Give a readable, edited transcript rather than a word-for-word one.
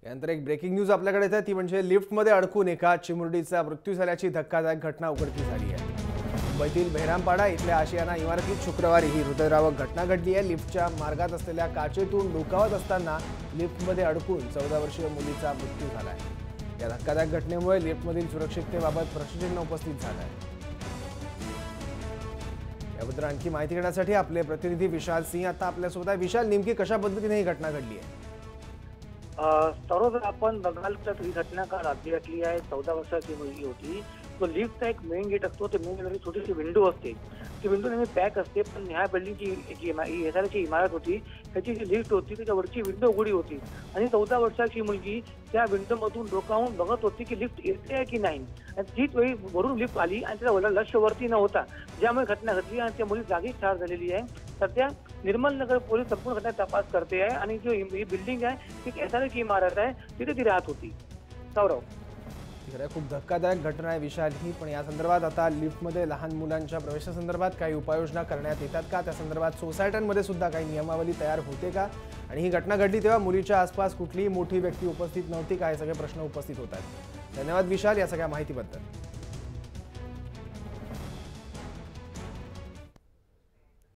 यानंतर एक breaking news आपल्याकडे येते ती म्हणजे लिफ्टमध्ये अडकून एका चिमुरडीचा मृत्यू झाल्याची धक्कादायक घटना उघडकीस आली आहे। मुंबईतील बेहरामपाडा इथल्या आशियाना इमारतीत शुक्रवारी ही हृदयद्रावक घटना घडली आहे। लिफ्टच्या मार्गात असलेल्या काचेतून डोकावत असताना लिफ्टमध्ये अडकून 14 वर्षीय मुलीचा मृत्यू झाला आहे। या धक्कादायक घटनेमुळे लिफ्टमधील सुरक्षिततेबाबत प्रश्नचिन्ह उपस्थित झालं आहे। याबद्दल आणखी माहिती घेण्यासाठी आपले प्रतिनिधी विशाल सिंह आता आपल्यासोबत आहे। विशाल, नेमकी कशा पद्धतीने ही घटना घडली आहे? सर्वजण आपण बघाल तर ही घटना काल रात्री घडली आहे। 14 वर्षाची मुलगी होती। तो लिफ्टचा एक मेन गेट असतो, ते मेन गेटची छोटीशी विंडो असते, ती विंडो नेहमी पॅक असते, पण ह्या बिल्डिंगची जी इमारत होती त्याची जी लिफ्ट होती त्याच्यावरची विंडो उघडी होती आणि 14 वर्षाची मुलगी त्या विंडोमधून डोकावून बघत होती की लिफ्ट येते आहे की नाही। आणि तीच वेळी वरून लिफ्ट आली आणि त्याचा लक्ष वरती नव्हता, ज्यामुळे घटना घडली आणि त्या मुली जागीच ठार झालेली आहे। सध्या निर्मल नगर पोलीस संपूर्ण घटना तपास करते आहे आणि जो ही बिल्डिंग आहे ती एसआरची इमारत आहे, तिथे ती राहत होती। सौरव, खूप धक्कादायक घटना आहे विशाल ही, पण या संदर्भात आता लिफ्टमध्ये लहान मुलांच्या प्रवेशासंदर्भात काही उपाययोजना करण्यात येतात का? त्या संदर्भात सोसायट्यांमध्ये सुद्धा काही नियमावली तयार होते का? आणि ही घटना घडली तेव्हा मुलीच्या आसपास कुठलीही मोठी व्यक्ती उपस्थित नव्हती का? हे सगळे प्रश्न उपस्थित होत आहेत। धन्यवाद विशाल या सगळ्या माहितीबद्दल।